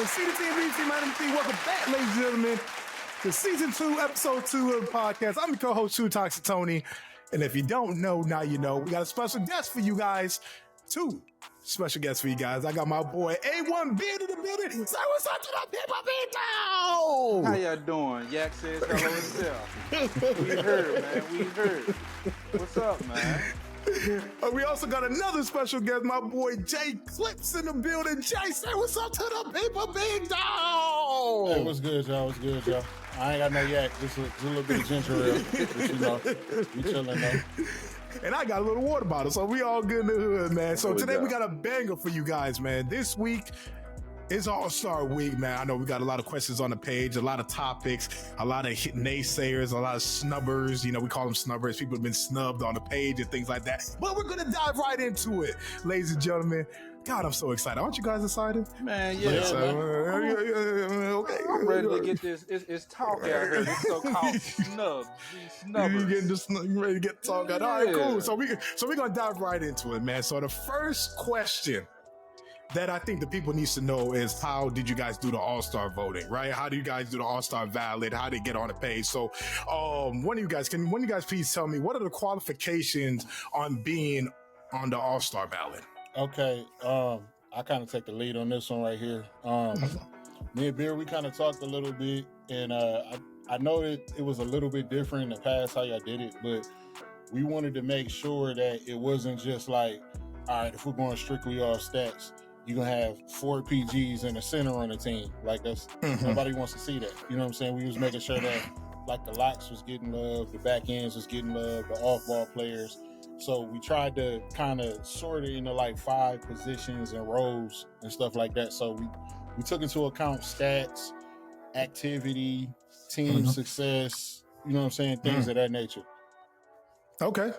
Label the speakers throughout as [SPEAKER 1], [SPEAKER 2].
[SPEAKER 1] gentlemen, C to Team, B to Team, Madam T. Welcome back, ladies and gentlemen, to Season 2, Episode 2 of the podcast. I'm your co-host, True Toxic Tony. And if you don't know, now you know. We got a special guest for you guys. Two special guests for you guys. I got my boy, A1 Beard in the building. Say what's up to the people, people!
[SPEAKER 2] How y'all doing? Yak says hello himself. We heard, man. We heard. What's up, man?
[SPEAKER 1] We also got another special guest, my boy Jay Clips in the building. Jay, say what's up to the people, big dog.
[SPEAKER 3] Hey, what's good, y'all? What's good, y'all? I ain't got no yak. Just a little bit of ginger ale. But you know, we chilling though.
[SPEAKER 1] And I got a little water bottle, so we all good in the hood, man. So today we got a banger for you guys, man. This week is All-Star Week, man. I know we got a lot of questions on the page, a lot of topics, a lot of naysayers, a lot of snubbers. You know, we call them snubbers. People have been snubbed on the page and things like that. But we're going to dive right into it, ladies and gentlemen. God, I'm so excited. Aren't you guys excited?
[SPEAKER 2] Man, yeah.
[SPEAKER 1] Okay.
[SPEAKER 2] I'm ready to get this. It's talk out here. This so-called snubs. These snubbers.
[SPEAKER 1] You ready to get talk out? All right, cool. So we're going to dive right into it, man. So the first question that I think the people needs to know is, how did you guys do the All-Star voting, right? How do you guys do the All-Star ballot? How did it get on the page? So one of you guys please tell me, what are the qualifications on being on the All-Star ballot?
[SPEAKER 3] Okay, I kind of take the lead on this one right here. Me and Beer, we kind of talked a little bit, and I know it was a little bit different in the past how y'all did it, but we wanted to make sure that it wasn't just like, all right, if we're going strictly off stats, you're going to have 4 PGs and a center on the team. Like, that's nobody wants to see that. You know what I'm saying? We was making sure that, like, the locks was getting love, the back ends was getting love, the off-ball players. So we tried to kind of sort it into, like, 5 positions and roles and stuff like that. So we took into account stats, activity, team success, you know what I'm saying? Things of that nature.
[SPEAKER 1] Okay.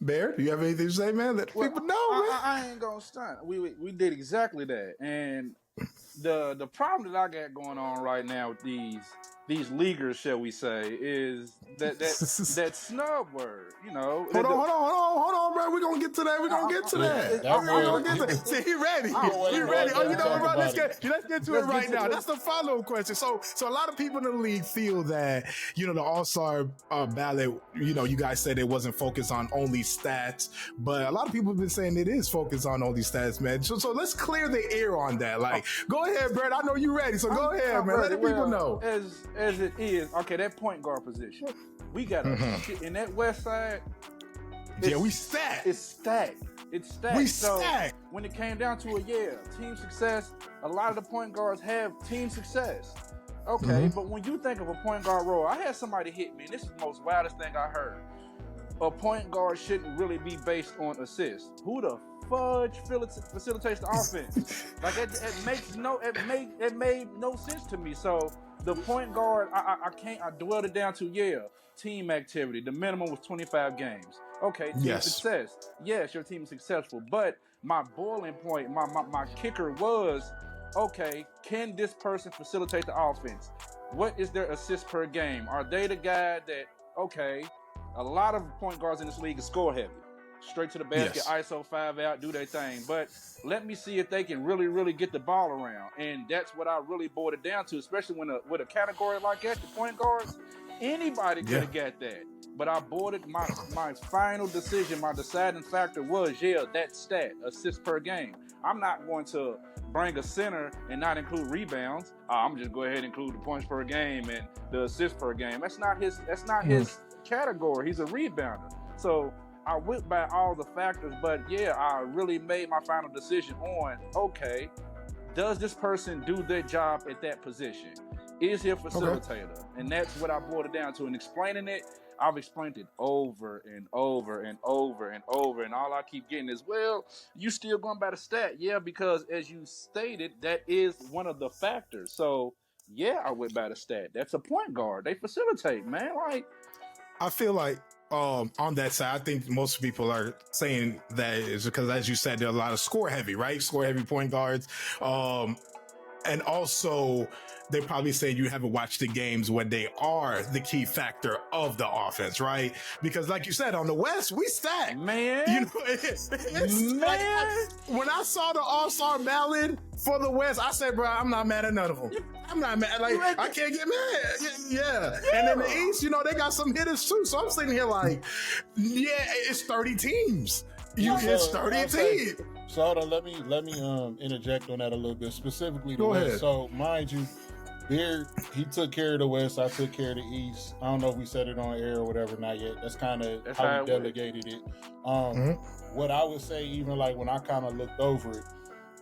[SPEAKER 1] Bear, do you have anything to say, man? Let people know, man.
[SPEAKER 2] I ain't gonna stunt. We did exactly that, and the problem that I got going on right now with these leaguers, shall we say, is that snub word. You know.
[SPEAKER 1] Hold on, bro. We're gonna get to that. We're gonna get to that. See, he ready. He ready. Oh, you know what, bro? Let's get to it right now. That's the follow-up question. So a lot of people in the league feel that, you know, the All-Star ballot, you know, you guys said it wasn't focused on only stats, but a lot of people have been saying it is focused on only stats, man. So let's clear the air on that. Like, go ahead, Brett. I know you're ready, so go ahead, man. Let the people know.
[SPEAKER 2] As it is, okay, that point guard position. We got a shit in that West Side.
[SPEAKER 1] We stacked.
[SPEAKER 2] It's stacked.
[SPEAKER 1] We
[SPEAKER 2] so
[SPEAKER 1] stacked.
[SPEAKER 2] When it came down to it, team success, a lot of the point guards have team success. Okay, but when you think of a point guard role, I had somebody hit me, and this is the most wildest thing I heard. A point guard shouldn't really be based on assists. Who the fudge facilitates the offense? Like, it made no sense to me. So the point guard, I dwelled it down to, team activity. The minimum was 25 games. Okay, team success. Yes, your team is successful. But my boiling point, my kicker was, okay, can this person facilitate the offense? What is their assist per game? Are they the guy that, okay, a lot of point guards in this league is score heavy. Straight to the basket, ISO 5 out, do their thing. But let me see if they can really, really get the ball around. And that's what I really boiled it down to, especially with a category like that, the point guards. Anybody could have got that. But I boiled it, my final decision, my deciding factor was, that stat, assists per game. I'm not going to bring a center and not include rebounds. I'm just go ahead and include the points per game and the assists per game. That's not his category. He's a rebounder. So I went by all the factors, but I really made my final decision on, okay, does this person do their job at that position? Is he a facilitator? Okay. And that's what I boiled it down to. And explaining it, I've explained it over and over and over and over. And all I keep getting is, well, you still going by the stat. Yeah, because as you stated, that is one of the factors. So, I went by the stat. That's a point guard. They facilitate, man. Like,
[SPEAKER 1] I feel like on that side, I think most people are saying that is because, as you said, there are a lot of score heavy, right? Score heavy point guards. And also, they probably say you haven't watched the games when they are the key factor of the offense, right? Because, like you said, on the West, we stack.
[SPEAKER 2] Man.
[SPEAKER 1] You know, it's like, when I saw the All-Star ballot for the West, I said, bro, I'm not mad at none of them. I'm not mad. Like, I can't get mad. Yeah. And in the East, you know, they got some hitters too. So I'm sitting here like, yeah, it's 30 teams. It's 30 teams.
[SPEAKER 3] So hold on, let me interject on that a little bit, specifically the
[SPEAKER 1] Go
[SPEAKER 3] West.
[SPEAKER 1] ahead.
[SPEAKER 3] So mind you, Beard, he took care of the West, I took care of the East. I don't know if we said it on air or whatever, not yet. That's kind of how we delegated it. What I would say, even like when I kind of looked over it,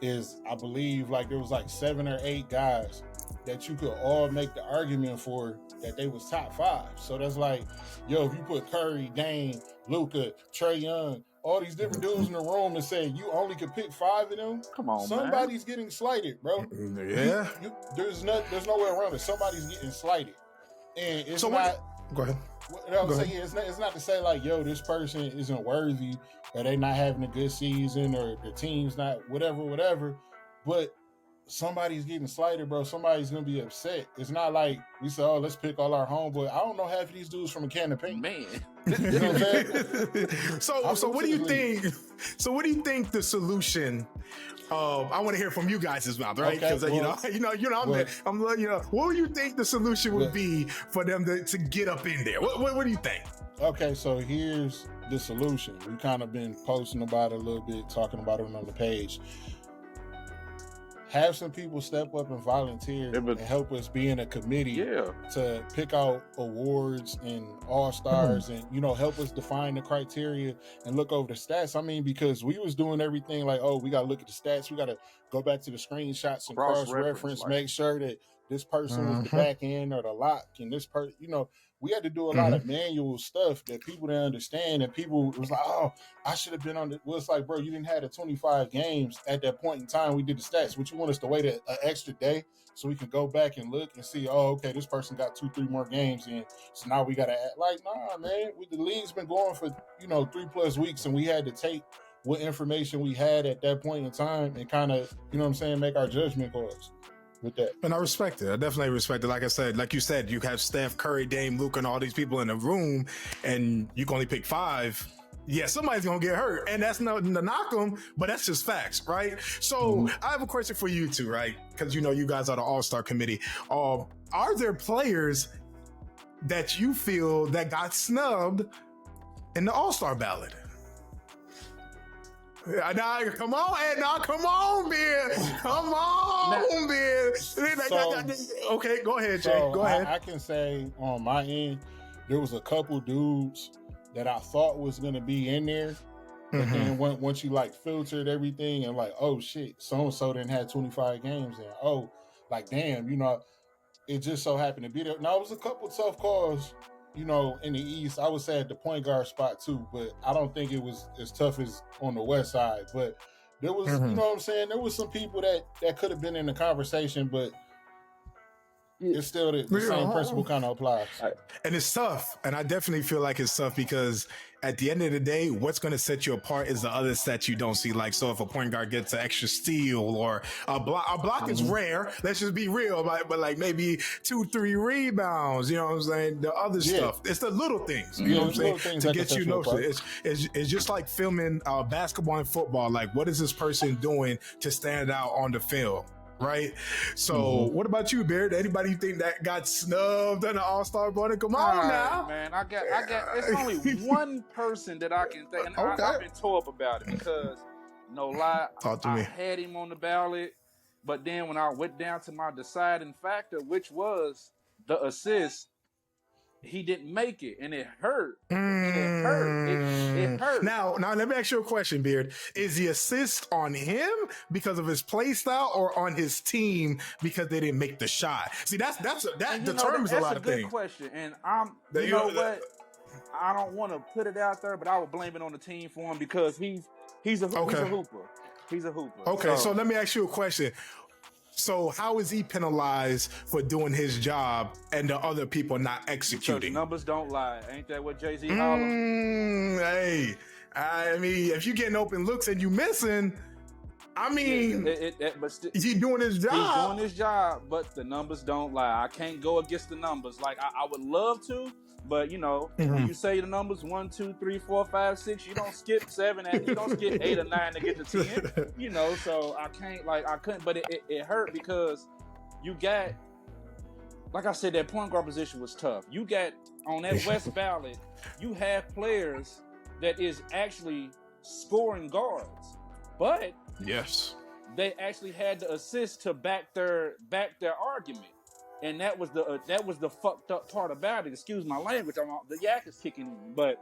[SPEAKER 3] is I believe like there was like 7 or 8 guys that you could all make the argument for that they was top 5. So that's like, yo, if you put Curry, Dame, Luka, Trae Young, all these different dudes in the room and say you only could pick 5 of them,
[SPEAKER 2] come on,
[SPEAKER 3] somebody's getting slighted, bro.
[SPEAKER 1] Yeah.
[SPEAKER 3] There's no way around it. Somebody's getting slighted. And it's
[SPEAKER 1] so
[SPEAKER 3] not...
[SPEAKER 1] Go ahead.
[SPEAKER 3] I would say, it's not to say like, yo, this person isn't worthy or they not having a good season or the team's not whatever, but somebody's getting slighted, bro. Somebody's gonna be upset. It's not like we say, oh, let's pick all our homeboy. I don't know half of these dudes from a can of paint.
[SPEAKER 2] Man.
[SPEAKER 3] You know what I'm saying?
[SPEAKER 1] So what do you think? So what do you think the solution? I want to hear from you guys' mouth, right? Because
[SPEAKER 3] Okay,
[SPEAKER 1] what do you think the solution would be for them to get up in there? What do you think?
[SPEAKER 3] Okay, so here's the solution. We kind of been posting about it a little bit, talking about it on the page. Have some people step up and volunteer and help us be in a committee to pick out awards and all-stars and, you know, help us define the criteria and look over the stats. I mean, because we was doing everything like, oh, we got to look at the stats. We got to go back to the screenshots and cross-reference, make sure that this person was the back end or the lock and this person, you know, we had to do a lot of manual stuff that people didn't understand, and people was like, oh, I should have been on the... Well, it's like, bro, you didn't have the 25 games at that point in time we did the stats. Would you want us to wait an extra day so we can go back and look and see, oh, okay, this person got 2-3 more games in, so now we got to act like, nah, man, the league's been going for, 3+ weeks, and we had to take what information we had at that point in time and kind of, you know what I'm saying, make our judgment calls with that.
[SPEAKER 1] And I respect it. I definitely respect it. Like I said, like you said, you have Steph, Curry, Dame, Luka, and all these people in the room, and you can only pick 5. Yeah, somebody's gonna get hurt, and that's not to knock them, but that's just facts, right? So I have a question for you two, right? Because you guys are the All-Star committee. Are there players that you feel that got snubbed in the All-Star ballot? Now, come on, man. Come on, man. Okay, go ahead, Jay. Go ahead.
[SPEAKER 3] I can say on my end, there was a couple dudes that I thought was going to be in there. But then once you like filtered everything and like, oh shit, so-and-so didn't have 25 games in. Oh, like, damn, it just so happened to be there. Now, it was a couple tough calls, in the East. I would say at the point guard spot too, but I don't think it was as tough as on the West side. But there was, you know what I'm saying? There was some people that could have been in the conversation, but it's still the same principle kind of applies.
[SPEAKER 1] And it's tough. And I definitely feel like it's tough because at the end of the day, what's going to set you apart is the other stats you don't see. Like, so if a point guard gets an extra steal or a block is rare, let's just be real, but like maybe 2-3 rebounds, you know what I'm saying? The other stuff, it's the little things, you know what I'm saying? To get you noticed. It's just like filming basketball and football. Like, what is this person doing to stand out on the field? Right. So what about you, Beard? Anybody you think that got snubbed in the All-Star voting? Come on now.
[SPEAKER 2] Man, I got it's only one person that I can think, and I've been tore up about it because, no lie, I had him on the ballot, but then when I went down to my deciding factor, which was the assist, he didn't make it, and it hurt. It hurt.
[SPEAKER 1] Now, let me ask you a question, Beard. Is the assist on him because of his play style, or on his team because they didn't make the shot? See, that determines a lot of things.
[SPEAKER 2] That's a good question, and what? I don't want to put it out there, but I would blame it on the team for him because he's a hooper. He's a hooper.
[SPEAKER 1] Okay, so let me ask you a question. So how is he penalized for doing his job and the other people not executing?
[SPEAKER 2] Because numbers don't lie. Ain't that what Jay-Z hollers?
[SPEAKER 1] Hey, I mean, if you're getting open looks and you missing, I mean,
[SPEAKER 2] but
[SPEAKER 1] he's doing his job.
[SPEAKER 2] He's doing his job, but the numbers don't lie. I can't go against the numbers. Like I would love to, but when you say the numbers 1, 2, 3, 4, 5, 6, you don't skip 7, and you don't skip 8 or 9 to get to 10. So I can't. I couldn't. But it hurt because you got, like I said, that point guard position was tough. You got on that West ballot, you have players that is actually scoring guards, but
[SPEAKER 1] yes,
[SPEAKER 2] they actually had the assist to back their argument, and that was the fucked up part about it. Excuse my language. The yak is kicking in, but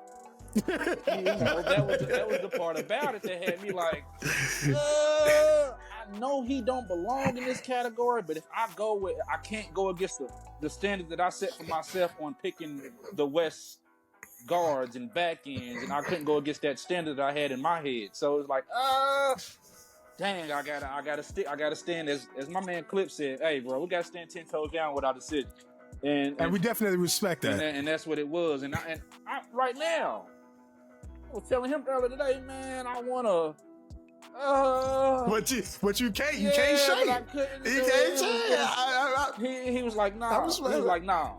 [SPEAKER 2] that was the part about it that had me like, I know he don't belong in this category, but if I can't go against the standard that I set for myself on picking the West guards and back ends, and I couldn't go against that standard that I had in my head. So it's like, dang, I gotta stand as my man Clip said, hey bro, we gotta stand 10 toes down with our decision. And
[SPEAKER 1] we definitely respect that.
[SPEAKER 2] And that's what it was. And I right now, I was telling him earlier today, man, I wanna
[SPEAKER 1] but you can't shake. You can't shake.
[SPEAKER 2] He was like, nah. He was like, nah.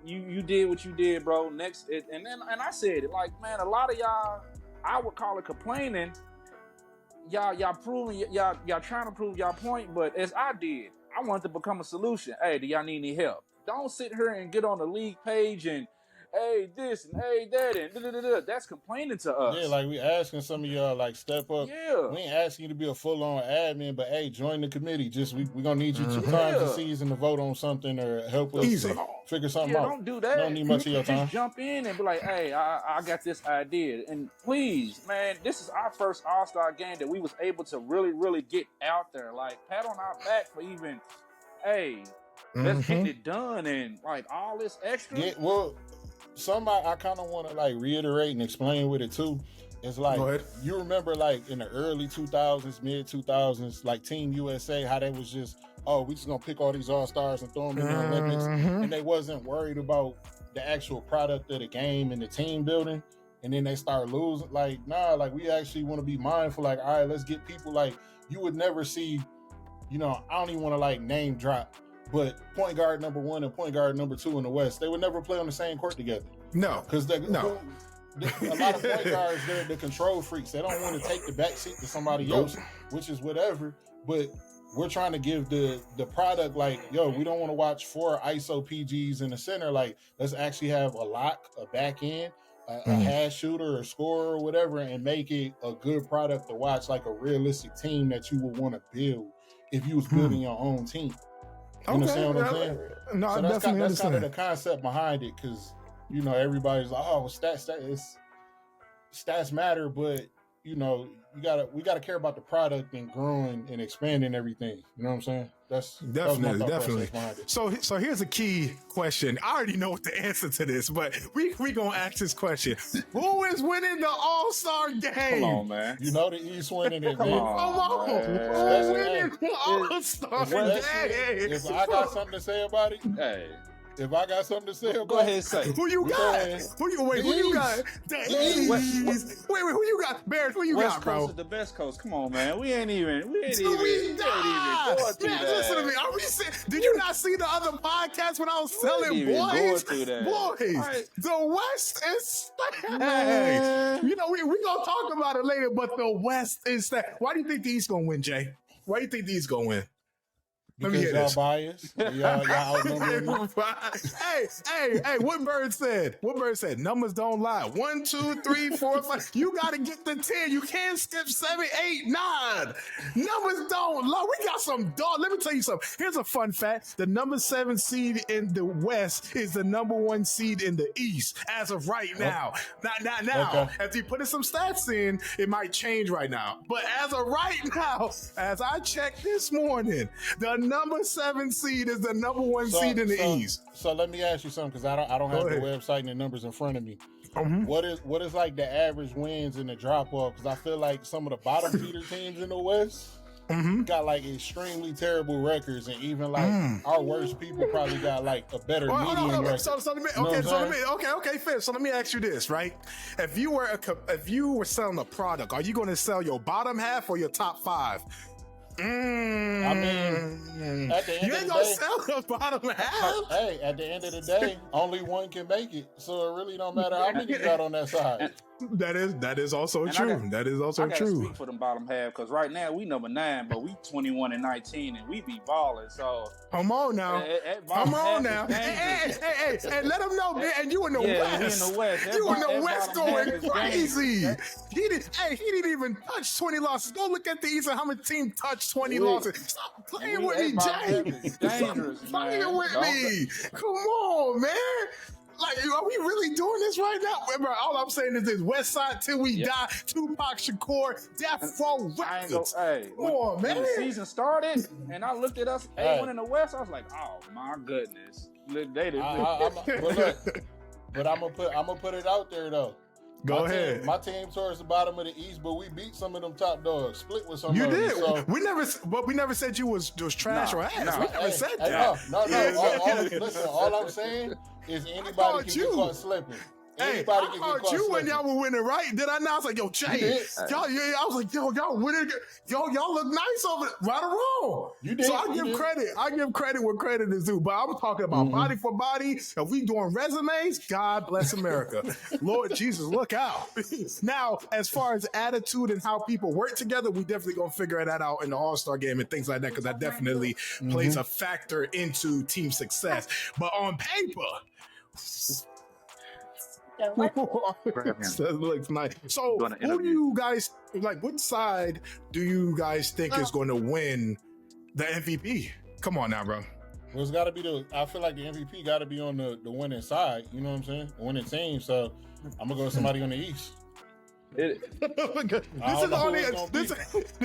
[SPEAKER 2] You did what you did, bro. Next, and I said it like, man, a lot of y'all, I would call it complaining. Y'all trying to prove y'all point, but as I did, I wanted to become a solution. Hey, do y'all need any help? Don't sit here and get on the league page and hey this and hey that and da-da-da-da. That's complaining to us.
[SPEAKER 3] Yeah, like we asking some of y'all like step up.
[SPEAKER 2] Yeah.
[SPEAKER 3] We ain't asking you to be a full-on admin, but hey, join the committee. Just we gonna need you 2 times a season to vote on something or help us figure something out.
[SPEAKER 2] Don't do that.
[SPEAKER 3] Don't need much of your time.
[SPEAKER 2] Just jump in and be like, hey, I got this idea. And please, man, this is our first All-Star game that we was able to really, really get out there. Like, pat on our back for even, hey, let's get it done and like all this extra.
[SPEAKER 3] Yeah, well, something I kind of want to like reiterate and explain with it too. It's like, you remember like in the early 2000s, mid 2000s, like Team USA, how they was just, we just gonna pick all these all-stars and throw them in the Olympics, and they wasn't worried about the actual product of the game and the team building, and then they start losing. Like, nah, like we actually want to be mindful. Like, all right, let's get people like, you would never see, I don't even want to like name drop, but point guard number 1 and point guard number 2 in the West, they would never play on the same court together. No, because a lot of point guards, they're the control freaks. They don't want to take the backseat to somebody else, which is whatever. But we're trying to give the product like, yo, we don't want to watch 4 ISO PGs in the center. Like, let's actually have a lock, a back end, a hash shooter or scorer or whatever, and make it a good product to watch, like a realistic team that you would want to build if you was building your own team. You understand what I'm saying?
[SPEAKER 1] No,
[SPEAKER 3] so
[SPEAKER 1] I definitely understand.
[SPEAKER 3] That's kind of the concept behind it, because everybody's like, oh, stats matter, but we gotta care about the product and growing and expanding everything. You know what I'm saying? That's
[SPEAKER 1] definitely. So here's a key question. I already know what the answer to this, but we gonna ask this question: who is winning the All-Star game?
[SPEAKER 2] Come on, man.
[SPEAKER 3] The East winning it.
[SPEAKER 1] Come on, who's winning the All-Star game?
[SPEAKER 3] If I got something to say about it, hey. If I got something to say about it,
[SPEAKER 2] go ahead and say.
[SPEAKER 1] Who you got? Who you got? The East. Wait, who you got? Bears, who you got, bro?
[SPEAKER 2] West Coast is the best coast. Come on, man. We ain't even going through
[SPEAKER 1] listen to me. Did you not see the other podcast when I was telling boys? Right. The West is stacked. We gonna talk about it later, but the West is stacked. Why do you think the East gonna win, Jay? Why do you think the East gonna win?
[SPEAKER 3] Because y'all biased. Y'all outnumber me.
[SPEAKER 1] Hey, what Bird said? Numbers don't lie. 1, 2, 3, 4, 5. You gotta get the 10. You can't skip 7, 8, 9. Numbers don't lie. We got some dog. Let me tell you something. Here's a fun fact. The number 7 seed in the West is the number 1 seed in the East as of right now. Not now. Okay. As he put some stats in, it might change right now. But as of right now, as I checked this morning, the number 7 seed is the number 1 seed in the East.
[SPEAKER 3] So let me ask you something, because I don't have the website and the numbers in front of me. What is like the average wins and the drop off? Because I feel like some of the bottom feeder teams in the West got like extremely terrible records, and even like our worst people probably got like a better median record.
[SPEAKER 1] So let me ask you this, right? If you were selling a product, are you going to sell your bottom half or your top 5?
[SPEAKER 3] I mean, at the end
[SPEAKER 1] you
[SPEAKER 3] of
[SPEAKER 1] ain't
[SPEAKER 3] the
[SPEAKER 1] gonna
[SPEAKER 3] day,
[SPEAKER 1] sell the bottom half.
[SPEAKER 3] hey, at the end of the day, only one can make it. So it really don't matter how many you got on that side.
[SPEAKER 1] That is also
[SPEAKER 2] And
[SPEAKER 1] true. That is also
[SPEAKER 2] I gotta
[SPEAKER 1] true.
[SPEAKER 2] speak for them bottom half because right now we number 9, but we 21-19 and we be balling. So
[SPEAKER 1] Come on now. Come on now. Hey, let them know, man. And you in the West.
[SPEAKER 2] We in the West.
[SPEAKER 1] You in the
[SPEAKER 2] That
[SPEAKER 1] West
[SPEAKER 2] bottom half
[SPEAKER 1] going
[SPEAKER 2] is
[SPEAKER 1] crazy.
[SPEAKER 2] dangerous.
[SPEAKER 1] He didn't even touch 20 losses. Go look at the East and how many teams touched 20 losses. Stop playing with me, Jay.
[SPEAKER 2] Dangerous,
[SPEAKER 1] Stop playing with me. Come on, man. Like, are we really doing this right now? Remember, all I'm saying is this: West Side till we die. Tupac Shakur, Death Row Records. Come on, man.
[SPEAKER 2] When the season started, and I looked at us, 8-1 in the West, I was like, oh my goodness. Look, they did.
[SPEAKER 3] But I'm gonna put it out there though.
[SPEAKER 1] Go ahead.
[SPEAKER 3] My team towards the bottom of the East, but we beat some of them top dogs. Split with some.
[SPEAKER 1] You
[SPEAKER 3] of them,
[SPEAKER 1] did.
[SPEAKER 3] So.
[SPEAKER 1] we never said you was trash or ass. We never said that.
[SPEAKER 3] No. Listen, all I'm saying is anybody can get caught slipping.
[SPEAKER 1] Hey,
[SPEAKER 3] Anybody
[SPEAKER 1] I
[SPEAKER 3] can
[SPEAKER 1] thought
[SPEAKER 3] get caught
[SPEAKER 1] you when
[SPEAKER 3] slipping.
[SPEAKER 1] y'all were winning, right? Did I not? I was like, yo, Jay, y'all, I was like, y'all winning. Y'all look nice over there. Right or wrong?
[SPEAKER 3] You did.
[SPEAKER 1] So I give credit. I give credit where credit is due. But I'm talking about body for body. If we doing resumes, God bless America. Lord Jesus, look out. Now, as far as attitude and how people work together, we definitely gonna figure that out in the All-Star game and things like that, because that definitely plays a factor into team success. But on paper, that looks nice. So, who do you guys like? What side do you guys think is going to win the MVP? Come on now, bro.
[SPEAKER 3] Well, it's got to be I feel like the MVP got to be on the winning side. You know what I'm saying? The winning team. So, I'm gonna go with somebody on the East.
[SPEAKER 1] This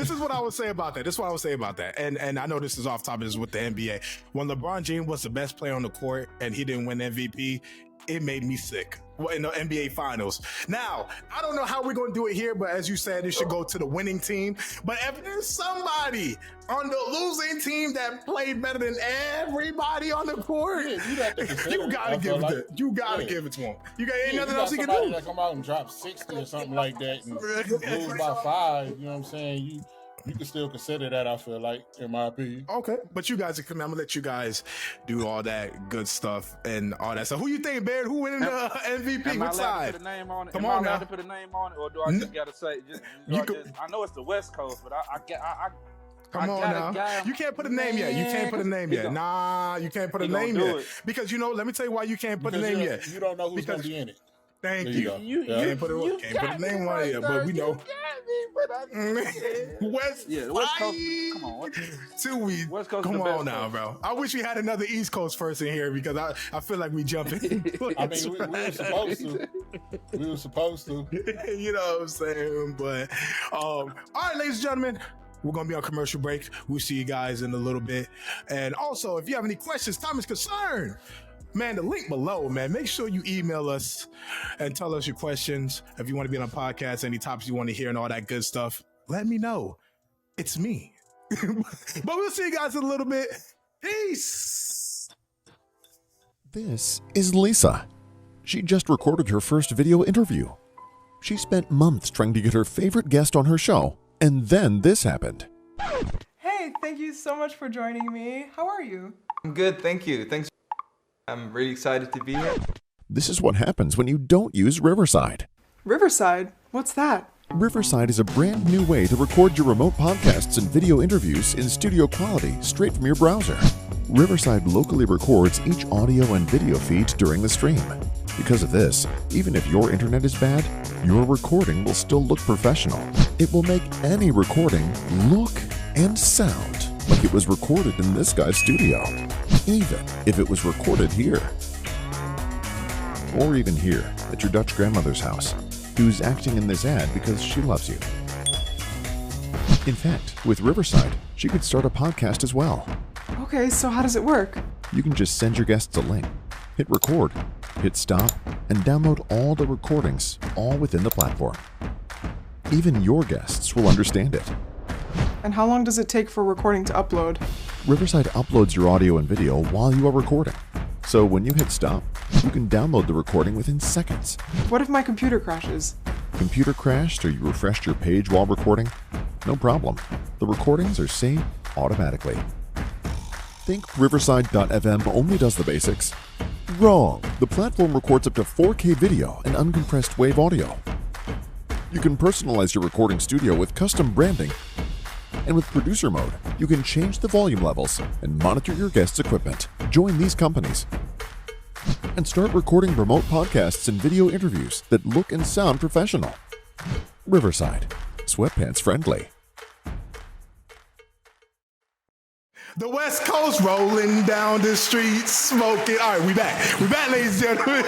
[SPEAKER 1] is what I would say about that. This is what I would say about that. And I know this is off topic, is with the NBA. When LeBron James was the best player on the court and he didn't win MVP, it made me sick. In the NBA Finals. Now, I don't know how we're going to do it here, but as you said, it should go to the winning team. But if there's somebody on the losing team that played better than everybody on the court, you gotta give it. You gotta give it to him. You got ain't nothing else you can do.
[SPEAKER 3] Somebody that come out and drop 60 or something like that and lose by 5. You know what I'm saying? You can still consider that, I feel like, in my opinion.
[SPEAKER 1] Okay, but you guys are coming. I'm gonna let you guys do all that good stuff and all that. So, who you think, Baird? Who winning the MVP?
[SPEAKER 2] Am I
[SPEAKER 1] Which
[SPEAKER 2] allowed
[SPEAKER 1] side?
[SPEAKER 2] to put a name on it?
[SPEAKER 1] Come
[SPEAKER 2] Am
[SPEAKER 1] on
[SPEAKER 2] I allowed
[SPEAKER 1] now.
[SPEAKER 2] to put a name on it, or do I just gotta say? I know it's the West Coast, but
[SPEAKER 1] Come on now. You can't put a name yet. You can't put a name yet. Nah, you can't put a name yet. Because, let me tell you why you can't put a name yet.
[SPEAKER 3] You don't know who's going to be in it.
[SPEAKER 1] Thank you. You can't put a name on it yet, but we know. West
[SPEAKER 2] Coast. Come on. West Coast
[SPEAKER 1] Come on now, bro. I wish we had another East Coast person here because I feel like we jumping.
[SPEAKER 3] I mean, we were supposed to. We were supposed to.
[SPEAKER 1] You know what I'm saying? But, all right, ladies and gentlemen. We're going to be on commercial break. We'll see you guys in a little bit. And also, if you have any questions, comments, concern, man, the link below, man, make sure you email us and tell us your questions. If you want to be on a podcast, any topics you want to hear and all that good stuff, let me know. It's me. But we'll see you guys in a little bit. Peace.
[SPEAKER 4] This is Lisa. She just recorded her first video interview. She spent months trying to get her favorite guest on her show. And then this happened.
[SPEAKER 5] Hey, thank you so much for joining me. How are you?
[SPEAKER 6] I'm good, thank you. Thanks. I'm really excited to be here.
[SPEAKER 4] This is what happens when you don't use Riverside.
[SPEAKER 5] Riverside? What's that?
[SPEAKER 4] Riverside is a brand new way to record your remote podcasts and video interviews in studio quality straight from your browser. Riverside locally records each audio and video feed during the stream. Because of this, even if your internet is bad, your recording will still look professional. It will make any recording look and sound like it was recorded in this guy's studio, even if it was recorded here. Or even here, at your Dutch grandmother's house, who's acting in this ad because she loves you. In fact, with Riverside, she could start a podcast as well.
[SPEAKER 5] Okay, so how does it work?
[SPEAKER 4] You can just send your guests a link, hit record, hit stop, and download all the recordings, all within the platform. Even your guests will understand it.
[SPEAKER 5] And how long does it take for recording to upload?
[SPEAKER 4] Riverside uploads your audio and video while you are recording. So when you hit stop, you can download the recording within seconds.
[SPEAKER 5] What if my computer crashes?
[SPEAKER 4] Computer crashed or you refreshed your page while recording? No problem. The recordings are saved automatically. Think Riverside.fm only does the basics? Wrong. The platform records up to 4K video and uncompressed wave audio. You can personalize your recording studio with custom branding. And with producer mode, you can change the volume levels and monitor your guests' equipment. Join these companies and start recording remote podcasts and video interviews that look and sound professional. Riverside. Sweatpants friendly.
[SPEAKER 1] The West Coast rolling down the streets, smoking. All right, we back. We back, ladies and gentlemen.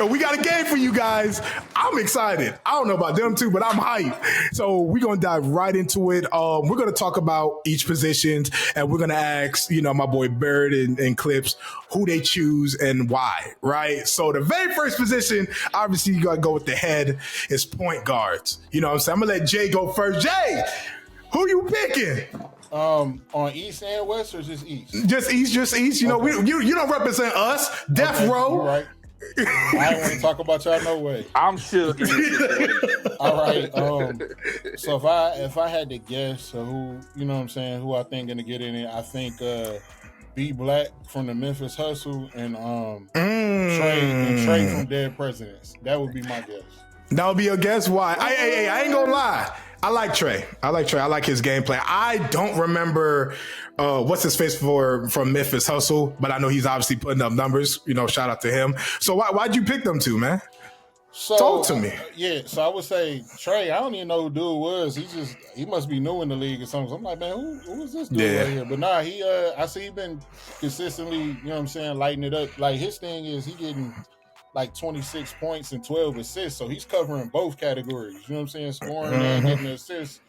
[SPEAKER 1] And we got a game for you guys. I'm excited. I don't know about them too, but I'm hyped. So we're going to dive right into it. We're going to talk about each position, and we're going to ask, my boy Bird and Clips, who they choose and why, right? So the very first position, obviously you got to go with the head, is point guards. You know what I'm saying? I'm going to let Jay go first. Jay, who you picking?
[SPEAKER 3] On East and West or just East?
[SPEAKER 1] Just East. You know, you don't represent us. Death Row.
[SPEAKER 3] You're right. I don't want to talk about y'all no way.
[SPEAKER 2] I'm sure.
[SPEAKER 3] All right. So if I had to guess who, who I think gonna get in it, I think B Black from the Memphis Hustle and Trey from Dead Presidents. That would be my guess.
[SPEAKER 1] That would be your guess. Why? I ain't gonna lie. I like Trey. I like his gameplay. I don't remember what's his face from Memphis Hustle, but I know he's obviously putting up numbers. Shout out to him. So why'd you pick them two, man?
[SPEAKER 3] So,
[SPEAKER 1] talk to me.
[SPEAKER 3] So I would say Trey. I don't even know who dude was. He must be new in the league or something. So I'm like, man, who is this dude right here? But nah, I see he been consistently, lighting it up. Like his thing is he getting like 26 points and 12 assists. So he's covering both categories. You know what I'm saying? Scoring and getting assists,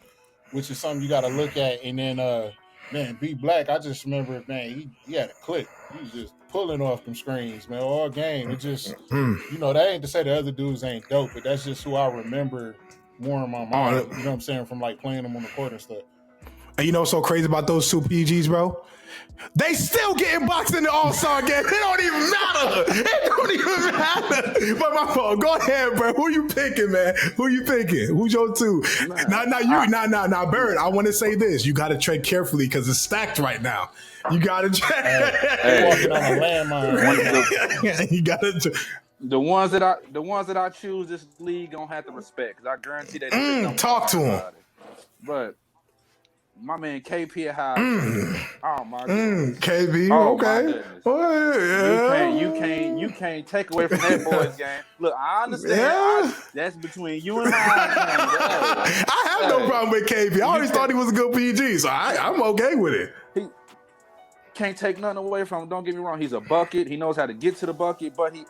[SPEAKER 3] which is something you got to look at. And then, B Black, I just remember, man, he had a clip. He was just pulling off them screens, man, all game. It just, that ain't to say the other dudes ain't dope, but that's just who I remember more in my mind. You know what I'm saying? From like playing them on the court and stuff.
[SPEAKER 1] And you know what's so crazy about those two PGs, bro? They still getting boxed in the All-Star game. It don't even matter. But my fault. Go ahead, bro. Who you picking, man? Who you picking? Who's your two? Now, Bird, I want to say this. You got to tread carefully because it's stacked right now. You got to tread.
[SPEAKER 3] Walking on a landmine.
[SPEAKER 1] You got to.
[SPEAKER 2] The ones that I choose this league gonna have to respect because I guarantee that.
[SPEAKER 1] Talk to him.
[SPEAKER 2] But my man KP High. Oh my goodness.
[SPEAKER 1] KB, okay.
[SPEAKER 2] You can't take away from that boy's game. Look, I understand. That's between you and I.
[SPEAKER 1] I have no problem with KP. I always thought he was a good PG, so I'm okay with it.
[SPEAKER 2] He can't take nothing away from him. Don't get me wrong. He's a bucket. He knows how to get to the bucket, but he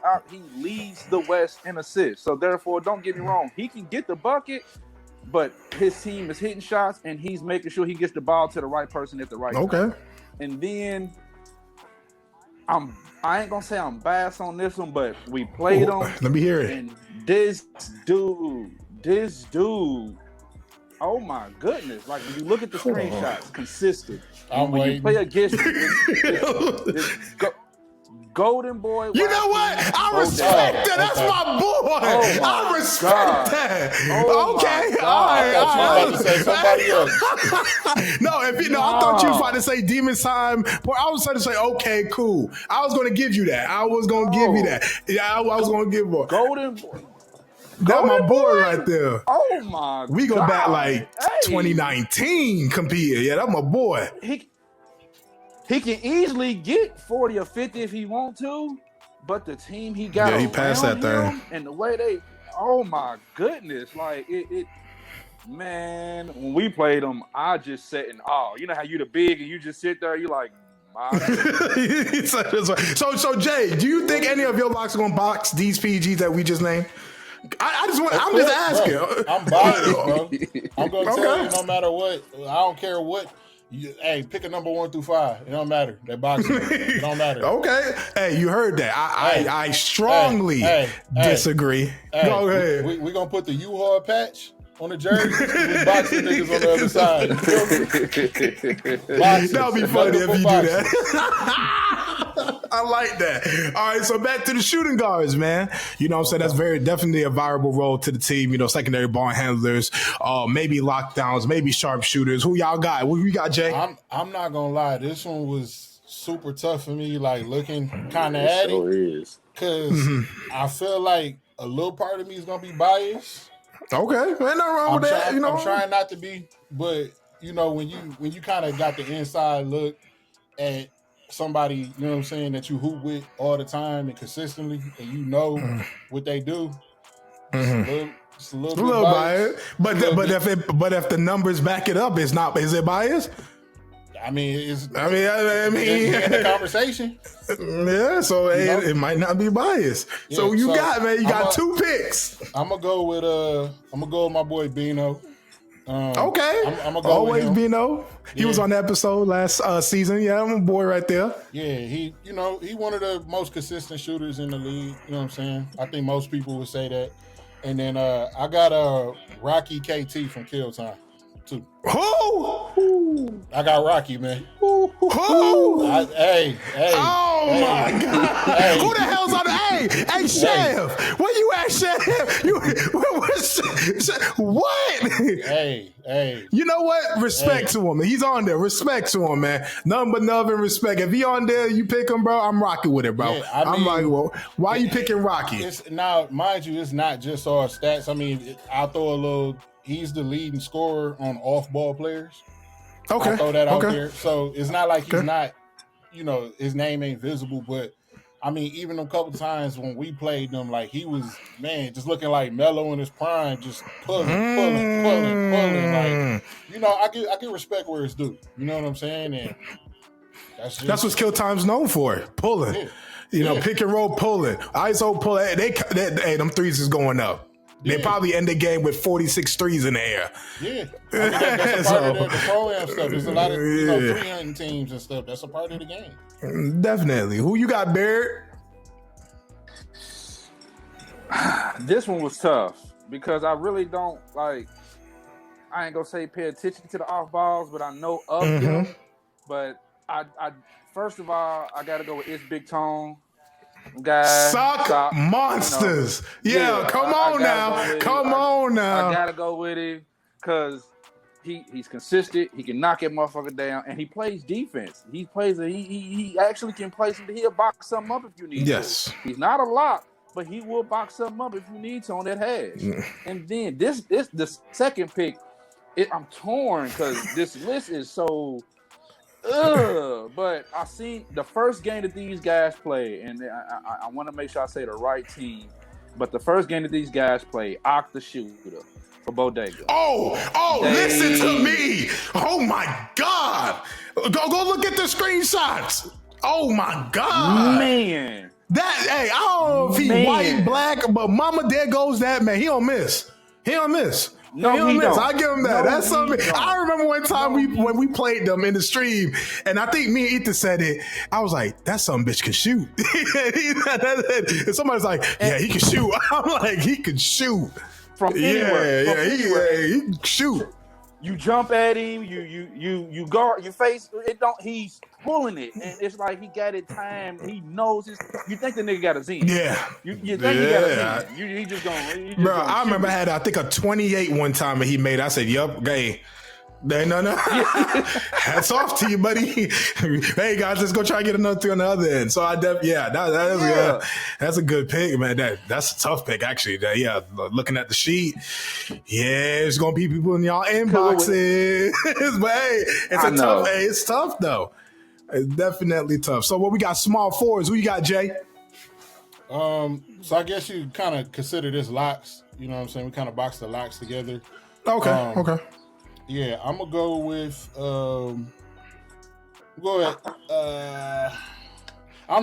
[SPEAKER 2] leads the West in assists. So therefore, don't get me wrong. He can get the bucket. But his team is hitting shots, and he's making sure he gets the ball to the right person at the right time. And then I ain't gonna say I'm biased on this one, but we played him.
[SPEAKER 1] Let me hear it.
[SPEAKER 2] And this dude. Oh my goodness! Like when you look at the screenshots, consistent. When you play against Golden Boy.
[SPEAKER 1] You know what? I respect that. That's my boy. I respect that. Okay. All right. No, I thought you was about to say Demon Time. I was trying to say, okay, cool. I was going to give you that. I was going to give you that. Yeah, I was going to give you
[SPEAKER 2] Golden Boy.
[SPEAKER 1] That's my boy right there.
[SPEAKER 2] Oh my God.
[SPEAKER 1] We go back like 2019 competing. Yeah, that's my boy.
[SPEAKER 2] He can easily get 40 or 50 if he want to, but the team he got,
[SPEAKER 1] he passed that thing,
[SPEAKER 2] and the way oh my goodness, like man, when we played him, I just sat in awe. You know how you the big and you just sit there, you like, my
[SPEAKER 1] So Jay, do you think any of your locks are gonna box these PGs that we just named? I'm just asking.
[SPEAKER 3] Bro. I'm biased, bro. I'm gonna tell you, no matter what, I don't care what. Pick a number 1 through 5. It don't matter. They're boxing. It don't matter.
[SPEAKER 1] Okay. Hey, you heard that. I strongly disagree. Go ahead.
[SPEAKER 3] We're going to put the U-Haul patch on the jersey. We boxing niggas on the other side.
[SPEAKER 1] That would be funny if you do that. I like that. All right, so back to the shooting guards, man. You know what I'm saying? That's very definitely a viable role to the team. You know, secondary ball handlers, maybe lockdowns, maybe sharpshooters. Who y'all got? Who you got, Jay?
[SPEAKER 3] I'm not gonna lie. This one was super tough for me, like looking kind of at it. Because I feel like a little part of me is gonna be biased.
[SPEAKER 1] Okay, ain't nothing wrong with that. You know,
[SPEAKER 3] I'm trying not to be, but you know, when you kind of got the inside look at somebody, you know what I'm saying, that you hoop with all the time and consistently, and you know what they do, it's a little bit biased.
[SPEAKER 1] But if the numbers back it up, is it biased?
[SPEAKER 3] I mean, it's in
[SPEAKER 1] the
[SPEAKER 3] conversation.
[SPEAKER 1] Yeah, so it might not be biased. Yeah, so you got 2 picks.
[SPEAKER 3] I'm gonna go with my boy Bino.
[SPEAKER 1] Okay,
[SPEAKER 3] I'm gonna go
[SPEAKER 1] always
[SPEAKER 3] with him.
[SPEAKER 1] Bino. He was on the episode last season. Yeah, I'm a boy right there.
[SPEAKER 3] Yeah, he one of the most consistent shooters in the league. You know what I'm saying? I think most people would say that. And then I got Rocky KT from Kill Time too.
[SPEAKER 1] Who?
[SPEAKER 3] I got Rocky, man.
[SPEAKER 1] Who?
[SPEAKER 3] Hey.
[SPEAKER 1] Oh my God. Hey. Who the hell's on the Hey, Chef. Where you at, Chef? What?
[SPEAKER 3] Hey.
[SPEAKER 1] You know what? Respect to him. He's on there. Respect to him, man. Nothing but love and respect. If he on there, you pick him, bro. I'm rocking with it, bro. Yeah, I'm like, well, why are you picking Rocky?
[SPEAKER 3] Now, mind you, it's not just our stats. I mean, I'll throw a little. He's the leading scorer on off-ball players.
[SPEAKER 1] Okay.
[SPEAKER 3] I'll throw that out there. So it's not like he's not, his name ain't visible. But, I mean, even a couple times when we played them, like, he was, man, just looking like Melo in his prime, just pulling. Like, I get respect where it's due. You know what I'm saying? And that's what
[SPEAKER 1] Kill Time's known for, pulling. Yeah. Pick and roll pulling. ISO pulling. Hey, them threes is going up. Yeah. They probably end the game with 46 threes in the air.
[SPEAKER 3] Yeah. I mean, that's a part of the pro-am stuff. There's a lot of 300 teams and stuff. That's a part of the game.
[SPEAKER 1] Definitely. Who you got, Barrett?
[SPEAKER 2] This one was tough because I really don't I ain't gonna say pay attention to the off balls, but I know of them. But I first of all, I gotta go with It's Big Tone.
[SPEAKER 1] Suck monsters. Come on now.
[SPEAKER 2] I gotta go with him because he's consistent. He can knock that motherfucker down, and he plays defense. He actually can play some. He'll box something up if you need to. He's not a lot, but he will box something up if you need to on that hash. And then this the second pick. I'm torn because this list is so. But I seen the first game that these guys play, and I want to make sure I say the right team. But the first game that these guys play, Ock the Shooter for Bodega.
[SPEAKER 1] Listen to me! Oh my God! Go look at the screenshots. Oh my God,
[SPEAKER 2] man!
[SPEAKER 1] I don't know if he's white, black, but mama, there goes that man. He don't miss. No, he don't. I give him that. That's something. I remember one time when we played them in the stream, and I think me and Ethan said it. I was like, "That some bitch can shoot." And somebody's like, "Yeah, he can shoot." I'm like, "He can shoot
[SPEAKER 2] from anywhere."
[SPEAKER 1] He can shoot.
[SPEAKER 2] You jump at him. You guard your face. It don't. He's pulling it, and it's like he got it timed. He knows his. You think the nigga got a zen?
[SPEAKER 1] Yeah.
[SPEAKER 2] You think he got a zen? He just going.
[SPEAKER 1] Bro, I remember I had a 28 one time, and he made. I said, "Yup, gay." No. Hats off to you, buddy. Hey guys, let's go try and get another three on the other end. So that's a good pick, man. That's a tough pick, actually. Looking at the sheet, there's gonna be people in y'all inboxes. But hey, it's tough though. It's definitely tough. So what we got? Small forwards. Who you got, Jay?
[SPEAKER 3] So I guess you kind of consider this locks. You know what I'm saying? We kind of box the locks together.
[SPEAKER 1] Okay.
[SPEAKER 3] Yeah, I'm gonna go with. I don't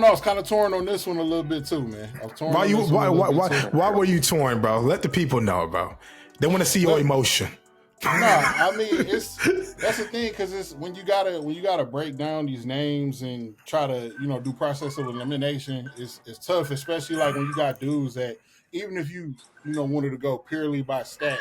[SPEAKER 3] know. I was kind of torn on this one a little bit too, man. I was torn.
[SPEAKER 1] Why were you torn, bro? Let the people know, bro. They want to see your emotion.
[SPEAKER 3] I mean that's the thing, because it's when you gotta break down these names and try to do process of elimination. It's tough, especially like when you got dudes that even if you wanted to go purely by stats,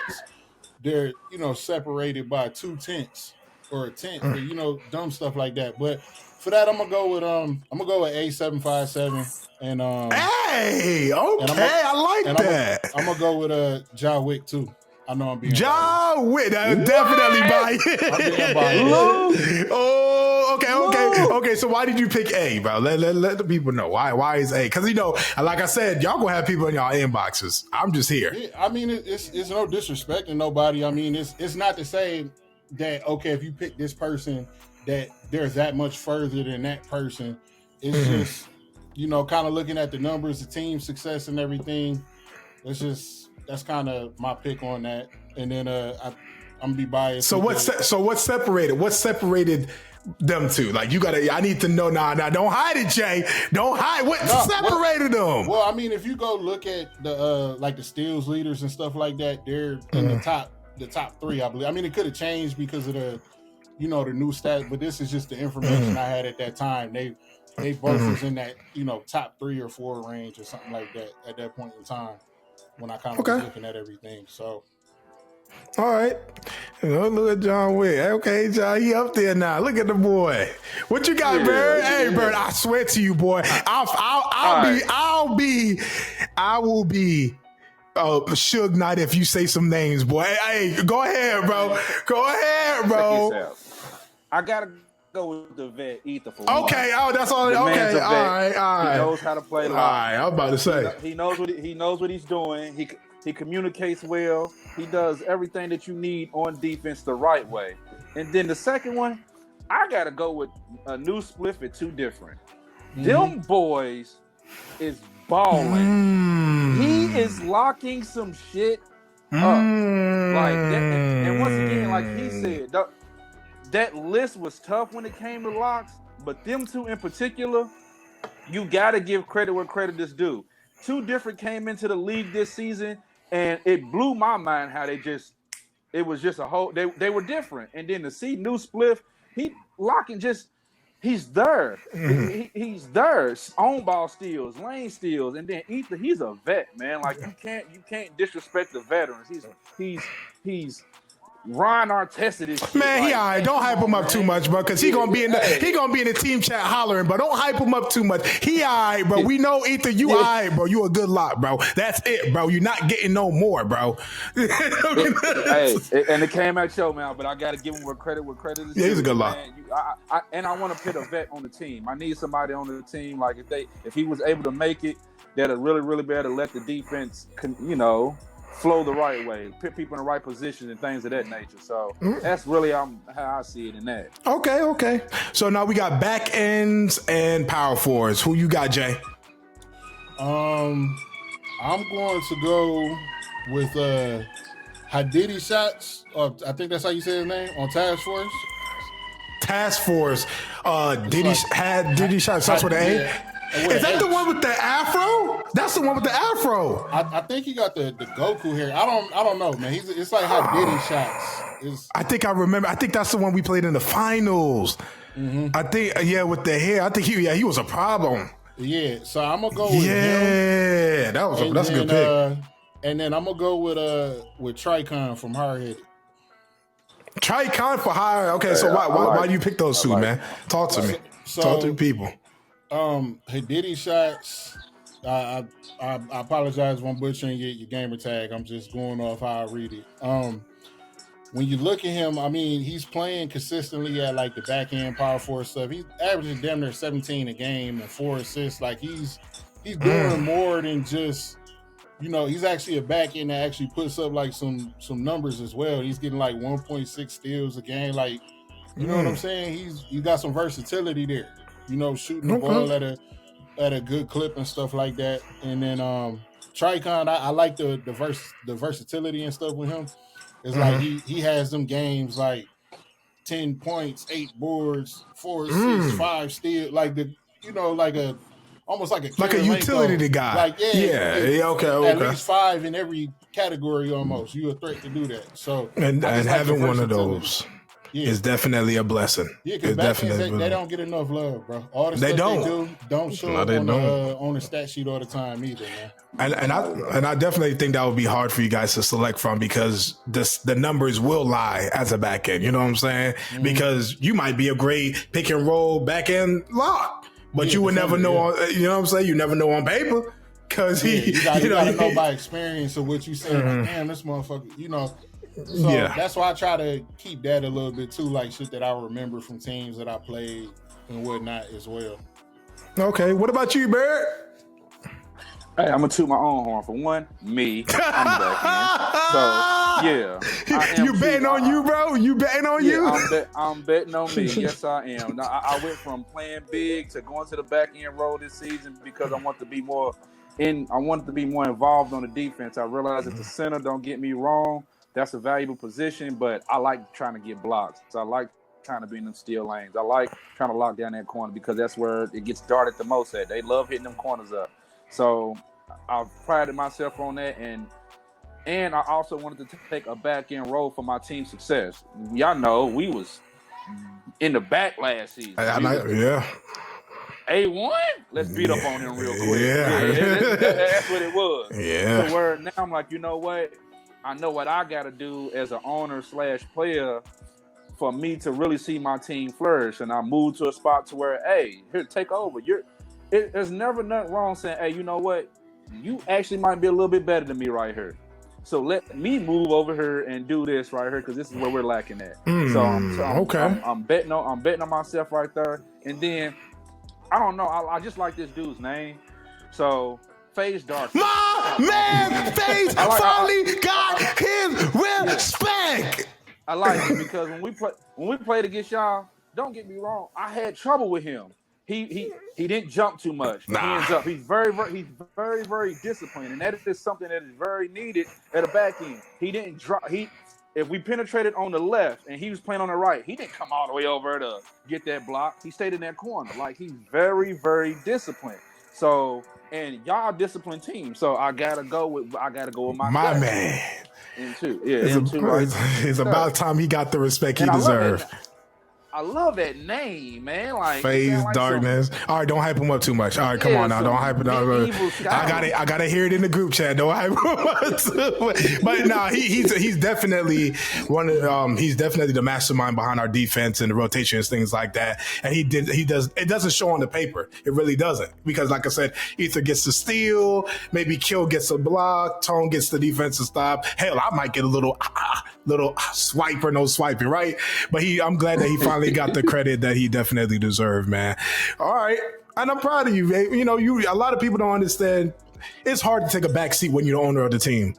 [SPEAKER 3] they're separated by 2/10 or a 10th, but you know, dumb stuff like that. But for that, I'm gonna go with A757 and
[SPEAKER 1] Hey, okay, I like that.
[SPEAKER 3] I'm gonna go with John Wick too. I know I'm being
[SPEAKER 1] John Wick, definitely biased. Oh, okay. So why did you pick A, bro? Let the people know why is A? Because you know, like I said, y'all gonna have people in y'all inboxes. I'm just here.
[SPEAKER 3] Yeah, I mean, it's no disrespect to nobody. I mean, it's not to say that okay, if you pick this person, that there's that much further than that person. It's just, you know, kind of looking at the numbers, the team success, and everything. That's kind of my pick on that. And then I'm gonna be biased.
[SPEAKER 1] So what's separated? What separated them two? Like I need to know now. Don't hide it, Jay. Don't hide. What separated them?
[SPEAKER 3] Well, I mean, if you go look at the like the steals leaders and stuff like that, they're in the top 3, I believe. I mean, it could have changed because of the new stats, but this is just the information I had at that time. They both was in that, top 3 or 4 range or something like that at that point in time when I kind of was looking at everything. So,
[SPEAKER 1] all right, look at John Wick. Okay, John, he up there now. Look at the boy. What you got, Bird? Hey, Bird, I swear to you, boy, I will be Suge Knight if you say some names, boy. Hey, go ahead, bro.
[SPEAKER 2] I gotta go with the vet Ether for
[SPEAKER 1] okay. Oh, that's all. Okay, all right.
[SPEAKER 2] He knows how to play.
[SPEAKER 1] All right, I'm about to say
[SPEAKER 2] he knows what he's doing. He communicates well. He does everything that you need on defense the right way. And then the second one, I gotta go with a new spliff at 2 different. Them boys is balling. He is locking some shit up. Like that, and once again, like he said, that list was tough when it came to locks, but them 2 in particular, you gotta give credit where credit is due. 2 different came into the league this season, and it blew my mind how it was just a whole, they were different. And then to see new spliff, he's there. He's there. On ball steals, lane steals, and then Ether, he's a vet, man. Like you can't disrespect the veterans. He's Ron Artest this shit.
[SPEAKER 1] Man, he all right. Don't hype him up too much, bro, because he gonna be in the team chat hollering, but don't hype him up too much. He all right, bro. We know Ether, you all right, bro. You a good lot, bro. That's it, bro. You're not getting no more, bro.
[SPEAKER 2] Hey, and it came out show, man, but I gotta give him where credit is due.
[SPEAKER 1] Yeah, he's a good lot.
[SPEAKER 2] I want to put a vet on the team. I need somebody on the team, like if he was able to make it, that'll really, really be able to let the defense, flow the right way, put people in the right position and things of that nature. So that's really how I see it in that.
[SPEAKER 1] Okay. So now we got back ends and power forwards. Who you got, Jay?
[SPEAKER 3] I'm going to go with Hadidi Shots. I think that's how you say his name on Task Force.
[SPEAKER 1] Task Force. Diddy Shots. Starts with an A.
[SPEAKER 3] Yeah.
[SPEAKER 1] Is that the one with the afro? That's the one with the afro.
[SPEAKER 3] I think he got the Goku hair. I don't know, man. It's like how Diddy Shots.
[SPEAKER 1] I think I remember. I think that's the one we played in the finals. I think with the hair. I think he was a problem.
[SPEAKER 3] Yeah, so I'm gonna go with him.
[SPEAKER 1] Yeah, that's a good pick.
[SPEAKER 3] And then I'm gonna go with Tricon from Hardheaded.
[SPEAKER 1] Tricon for hire. Okay, so why do you pick those 2, man? Talk to me. Talk to the people.
[SPEAKER 3] Hadidi Shots. I apologize if I'm butchering your gamer tag. I'm just going off how I read it. When you look at him, I mean, he's playing consistently at like the back end power forward stuff. He's averaging damn near 17 a game and 4 assists. Like he's doing more than just, he's actually a back end that actually puts up like some numbers as well. He's getting like 1.6 steals a game. Like, you know what I'm saying? He's got some versatility there. Shooting the ball at a good clip and stuff like that. And then Tricon, I like the versatility and stuff with him. It's like he has them games like 10 points, 8 boards, 4 assists, 5 steals, like almost like a
[SPEAKER 1] utility guy.
[SPEAKER 3] Like
[SPEAKER 1] okay.
[SPEAKER 3] At least 5 in every category almost. You're a threat to do that. So
[SPEAKER 1] and having one of those. is definitely a blessing.
[SPEAKER 3] Yeah, because
[SPEAKER 1] It's
[SPEAKER 3] back then,
[SPEAKER 1] definitely
[SPEAKER 3] they don't get enough love, bro. All the
[SPEAKER 1] They
[SPEAKER 3] stuff
[SPEAKER 1] don't.
[SPEAKER 3] they don't show
[SPEAKER 1] No,
[SPEAKER 3] up
[SPEAKER 1] they
[SPEAKER 3] on
[SPEAKER 1] don't.
[SPEAKER 3] on the stat sheet all the time either, man.
[SPEAKER 1] And I definitely think that would be hard for you guys to select from because the numbers will lie as a back end. You know what I'm saying?
[SPEAKER 3] Mm-hmm.
[SPEAKER 1] Because you might be a great pick and roll back end lock, but
[SPEAKER 3] Yeah,
[SPEAKER 1] you would never know.
[SPEAKER 3] definitely,
[SPEAKER 1] On, you know what I'm saying? You never know on paper because
[SPEAKER 3] Yeah,
[SPEAKER 1] he.
[SPEAKER 3] you gotta
[SPEAKER 1] he-
[SPEAKER 3] know by experience of what you say. Like, damn, this motherfucker, you know. So
[SPEAKER 1] Yeah.
[SPEAKER 3] that's why I try to keep that a little bit too, like shit that I remember from teams that I played and whatnot as well.
[SPEAKER 1] Okay, what about you, Barrett?
[SPEAKER 2] Hey, I'm gonna toot my own horn for one. Me, I'm back in. So yeah, I am
[SPEAKER 1] You betting
[SPEAKER 2] too.
[SPEAKER 1] on you, bro? You betting on you?
[SPEAKER 2] I'm betting on me. Yes, I am. Now, I went from playing big to going to the back end role this season because I want to be more involved on the defense. I realize that the center, don't get me wrong, that's a valuable position, but I like trying to get blocks. So I like trying to be in them steal lanes. I like trying to lock down that corner because that's where it gets darted the most at. They love hitting them corners up. So I've prided myself on that, and I also wanted to take a back end role for my team's success. Y'all know we was in the back last season.
[SPEAKER 1] Yeah.
[SPEAKER 2] A1, let's beat up on him real quick.
[SPEAKER 1] Yeah.
[SPEAKER 2] That's what it was.
[SPEAKER 1] Yeah.
[SPEAKER 2] So where now I'm like, you know what? I know what I got to do as an owner / player for me to really see my team flourish. And I moved to a spot to where, hey, here, take over. There's never nothing wrong saying, hey, you know what? You actually might be a little bit better than me right here. So let me move over here and do this right here because this is where we're lacking at.
[SPEAKER 1] Okay.
[SPEAKER 2] I'm betting on myself right there. And then I don't know. I just like this dude's name. So FaZe Dark.
[SPEAKER 1] My man, FaZe finally got his respect.
[SPEAKER 2] I like it because when we played against y'all, don't get me wrong, I had trouble with him. He didn't jump too much. Hands up. He's very disciplined, and that is something that is very needed at a back end. He didn't drop. If we penetrated on the left and he was playing on the right, he didn't come all the way over to get that block. He stayed in that corner. Like, he's very, very disciplined. So, and y'all disciplined team. So I gotta go with my
[SPEAKER 1] man.
[SPEAKER 2] M2. Yeah,
[SPEAKER 1] it's about time he got the respect
[SPEAKER 2] and
[SPEAKER 1] he deserved.
[SPEAKER 2] I love that name, man. Like
[SPEAKER 1] FaZe
[SPEAKER 2] like
[SPEAKER 1] Darkness. All right, don't hype him up too much. All right, come on now, don't hype it up. I gotta hear it in the group chat. Don't hype him up too much. But nah, he's definitely one of he's definitely the mastermind behind our defense and the rotations, things like that. And he does it doesn't show on the paper. It really doesn't. Because like I said, Ether gets the steal, maybe Kill gets a block, Tone gets the defensive stop. Hell, I might get a little swipe or no swiping, right? But I'm glad that he finally got the credit that he definitely deserved, man. All right. And I'm proud of you, babe. You know, a lot of people don't understand. It's hard to take a back seat when you're the owner of the team.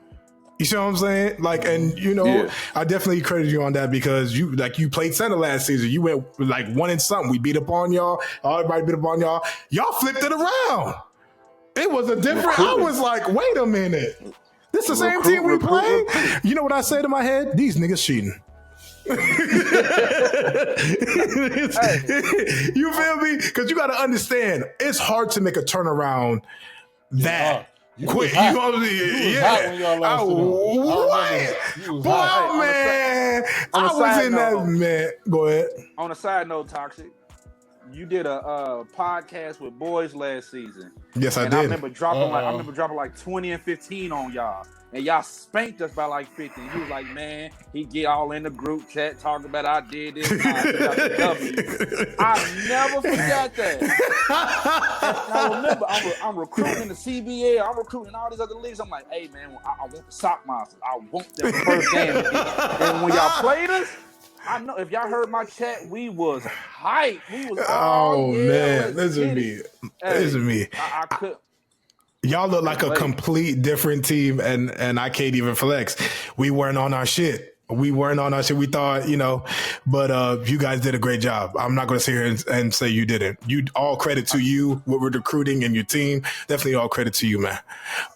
[SPEAKER 1] You see what I'm saying? Like, and you know, yeah. I definitely credit you on that because you played center last season. You went like 1 and something. We beat up on y'all. Everybody beat up on y'all. Y'all flipped it around. It was a different. I was like, wait a minute. This the same team we played? You know what I say to my head? These niggas cheating. You feel me? Because you got to understand, it's hard to make a turnaround that quick. You know what I'm saying? Yeah. Boy, man. I was in that, man. Go ahead.
[SPEAKER 2] On a side note, Toxic, you did a podcast with boys last season.
[SPEAKER 1] Yes, I did.
[SPEAKER 2] I remember dropping like 20 and 15 on y'all. And y'all spanked us by like 50. He was like, man, he get all in the group chat talking about I did this. I never forgot that. And I remember I'm recruiting the CBA. I'm recruiting all these other leagues. I'm like, hey, man, I want the Sock Monsters. I want them first game. And when y'all played us, I know if y'all heard my chat, we was hyped. We was
[SPEAKER 1] man, listen to me.
[SPEAKER 2] I could.
[SPEAKER 1] Y'all look like a complete different team, and I can't even flex. We weren't on our shit. We thought, you know, but you guys did a great job. I'm not going to sit here and say you didn't. You all credit to you, what we're recruiting and your team. Definitely all credit to you, man.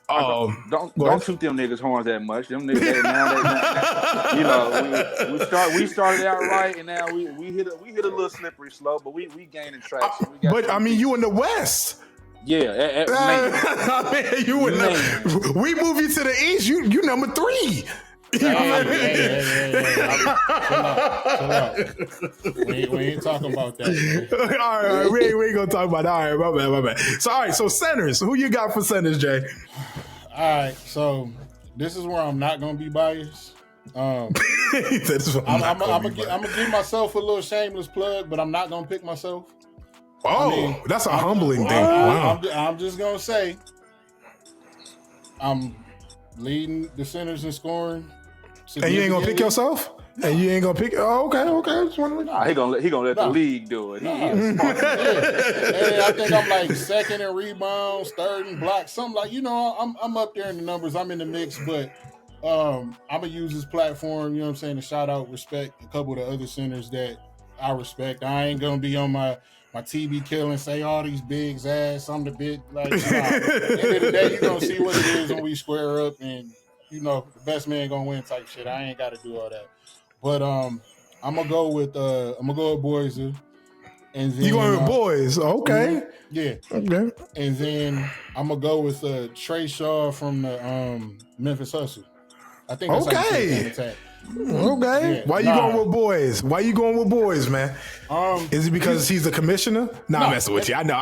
[SPEAKER 2] Don't shoot them niggas horns that much. Them niggas now, you know, we started out right, and now we hit a little slippery slope, but we gaining traction.
[SPEAKER 1] But I mean, you in the West.
[SPEAKER 2] Yeah,
[SPEAKER 1] we move you to the East. You number 3.
[SPEAKER 3] Chill out. We ain't talking about that.
[SPEAKER 1] All right, we ain't gonna talk about that. All right, my bad. So, all right, so centers. Who you got for centers, Jay?
[SPEAKER 3] All right, so this is where I'm not gonna be biased. I'm gonna give myself a little shameless plug, but I'm not gonna pick myself.
[SPEAKER 1] That's a humbling thing. Wow.
[SPEAKER 3] I'm just gonna say I'm leading the centers in scoring.
[SPEAKER 1] And you ain't gonna pick yourself? And you ain't gonna pick? Oh, okay.
[SPEAKER 2] Nah, he gonna let the league do it.
[SPEAKER 3] And I think I'm like second in rebounds, third in blocks, something like I'm up there in the numbers. I'm in the mix, but I'm gonna use this platform. You know what I'm saying, to shout out, respect a couple of the other centers that I respect. I ain't gonna be on my TV kill and say all these bigs ass. I'm the big At the end of the day, you're gonna see what it is when we square up, and the best man gonna win type shit. I ain't got to do all that. But I'm gonna go with Boyzer. And then,
[SPEAKER 1] you going with boys? Okay.
[SPEAKER 3] Yeah.
[SPEAKER 1] Okay.
[SPEAKER 3] And then I'm gonna go with Trey Shaw from the Memphis Hustle. I think that's
[SPEAKER 1] okay. Okay. Yeah. Why you going with boys? Why you going with boys, man? Is it because he's the commissioner? I'm messing with you. I know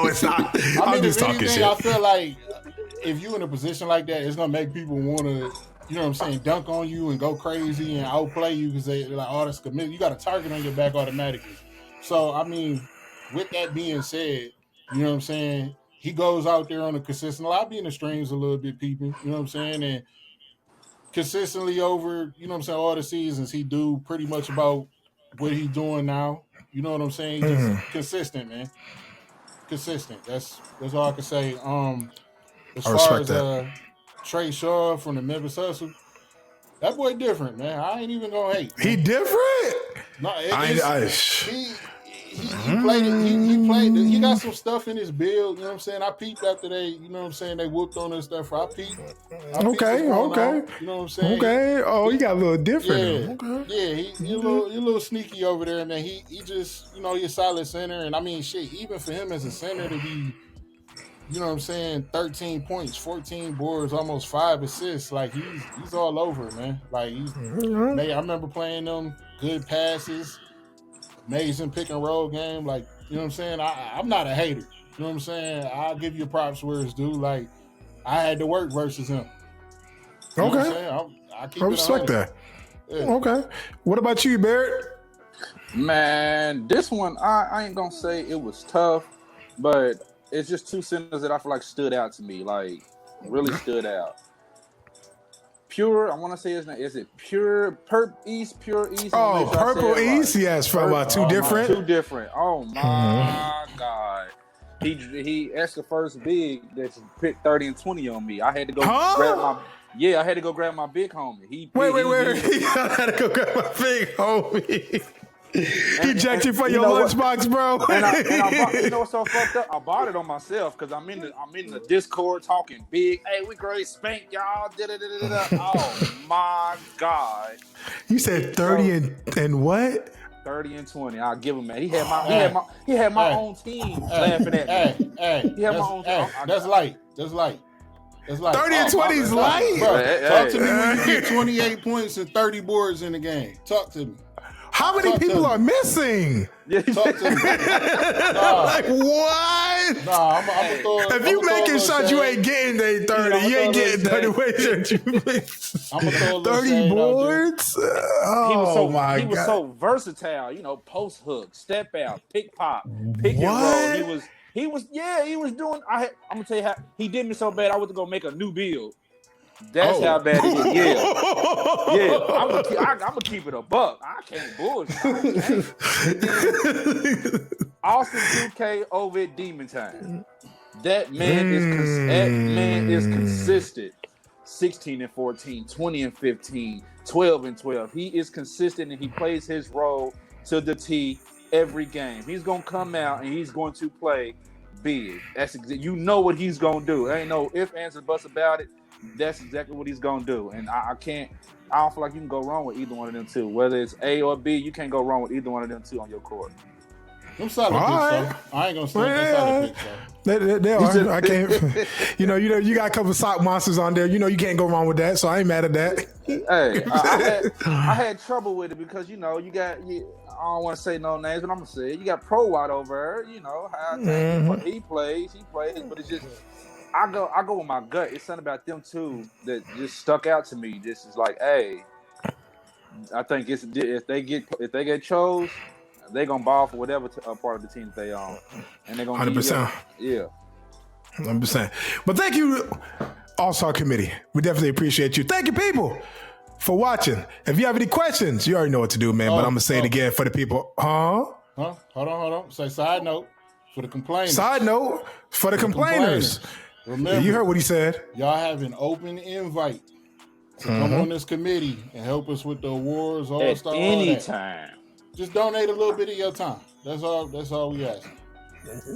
[SPEAKER 1] it's not. I'm just talking shit.
[SPEAKER 3] I feel like if you in a position like that, it's gonna make people want to, dunk on you and go crazy and outplay you because they're like, oh, that's committed. You got a target on your back automatically. So, I mean, with that being said, he goes out there on a consistent. I'll be in the streams a little bit, people. You know what I'm saying? And consistently over, all the seasons, he do pretty much about what he's doing now. You know what I'm saying? He's just consistent, man. Consistent. That's all I can say. As far as Trey Shaw from the Memphis Hustle, that boy different, man. I ain't even gonna hate.
[SPEAKER 1] He different?
[SPEAKER 3] No, he played it. He played it. He got some stuff in his build. You know what I'm saying? I peeped after they whooped on his stuff. I peeped.
[SPEAKER 1] Okay.
[SPEAKER 3] You know what I'm saying?
[SPEAKER 1] Okay. Oh, he got a little different.
[SPEAKER 3] Yeah. Okay. Yeah. He a little sneaky over there, man. He just he's a solid center, and I mean, shit. Even for him as a center to be, 13 points, 14 boards, almost 5 assists. Like he's all over, man. Like I remember playing them good passes. Amazing pick and roll game. Like, you know what I'm saying? I'm not a hater. You know what I'm saying? I'll give you props where it's due. Like, I had to work versus him.
[SPEAKER 1] You know what I'm saying? I respect that. Yeah. Okay. What about you, Barrett?
[SPEAKER 2] Man, this one, I ain't going to say it was tough, but it's just two centers that I feel like stood out to me. Like, really stood out. Pure, I want to say his name. Is it Pure East?
[SPEAKER 1] Oh, Purple East, yes, from two different.
[SPEAKER 2] Two different. Oh my God. That's the first big that picked 30 and 20 on me. I had to go grab my big homie. Wait.
[SPEAKER 1] I had to go grab my big homie. He jacked you for your lunchbox, bro.
[SPEAKER 2] And I you know what's so fucked up? I bought it on myself because I'm in the Discord talking big. Hey, we great spank y'all. Oh my God!
[SPEAKER 1] You said 30 and what?
[SPEAKER 2] 30 and 20. I'll give him that. He had my own team laughing at me. He had my own team.
[SPEAKER 3] That's light. That's light.
[SPEAKER 1] 30 and 20 is light.
[SPEAKER 3] Bro, talk to me when you get 28 points and 30 boards in the game. Talk to me.
[SPEAKER 1] How many people are missing?
[SPEAKER 3] Talk to me.
[SPEAKER 1] Like what?
[SPEAKER 3] Nah, I'm throw it.
[SPEAKER 1] If you making shots, you ain't getting 30. You ain't getting 30 ways.
[SPEAKER 3] I'm gonna throw a
[SPEAKER 1] 30 boards. Oh my God!
[SPEAKER 2] He was so versatile. Post hook, step out, pick pop, pick and roll. He was doing. I'm gonna tell you how he did me so bad. I went to go make a new build. That's how bad it is. Yeah. I'm gonna keep it a buck. I can't bullshit. Austin 2K over at Demon Time. That man is consistent. 16 and 14, 20 and 15, 12 and 12. He is consistent and he plays his role to the T every game. He's gonna come out and he's going to play big. That's what he's gonna do. There ain't no ifs, ands, or buts about it. That's exactly what he's gonna do, and I don't feel like you can go wrong with either one of them two. Whether it's A or B, you can't go wrong with either one of them two on your court.
[SPEAKER 3] Them solid
[SPEAKER 1] All
[SPEAKER 3] picks,
[SPEAKER 1] right.
[SPEAKER 3] though. I ain't gonna stand them solid picks, though.
[SPEAKER 1] They are. I can't. You got a couple sock monsters on there. You can't go wrong with that. So I ain't mad at that.
[SPEAKER 2] Hey, I had trouble with it because you got. I don't want to say no names, but I'm gonna say it. You got Pro Watt over there. He plays, but it's just I go with my gut. It's something about them two that just stuck out to me. This is like, hey, I think if they get chose, they gonna ball for whatever part of the team they on, and they're gonna
[SPEAKER 1] 100%.
[SPEAKER 2] Yeah.
[SPEAKER 1] 100%. But thank you, All-Star Committee. We definitely appreciate you. Thank you, people, for watching. If you have any questions, you already know what to do, man. But I'm going to say it again for the people.
[SPEAKER 3] Hold on. Say side note for the complainers.
[SPEAKER 1] Side note for the complainers.
[SPEAKER 3] Remember,
[SPEAKER 1] you heard what he said.
[SPEAKER 3] Y'all have an open invite to come on this committee and help us with the awards, All-Star,
[SPEAKER 2] Anytime.
[SPEAKER 3] Just donate a little bit of your time. That's all we ask.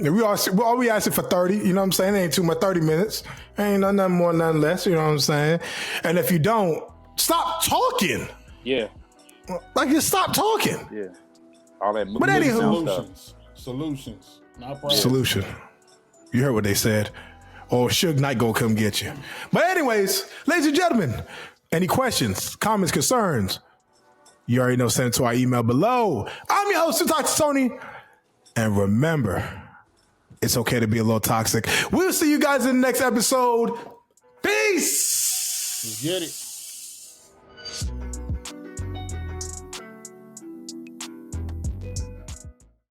[SPEAKER 1] We asking for 30, you know what I'm saying? It ain't too much, 30 minutes. Ain't nothing more, nothing less, you know what I'm saying? And if you don't, stop talking.
[SPEAKER 2] Yeah.
[SPEAKER 1] Like, just stop talking.
[SPEAKER 2] Yeah. All that
[SPEAKER 1] But anywho,
[SPEAKER 3] Solutions. Not problems.
[SPEAKER 1] solution. You heard what they said. Or Suge Knight gonna come get you. But anyways, ladies and gentlemen, any questions, comments, concerns, you already know, send it to our email below. I'm your host, Dr. Tony. And remember, it's okay to be a little toxic. We'll see you guys in the next episode. Peace.
[SPEAKER 3] Let's get it.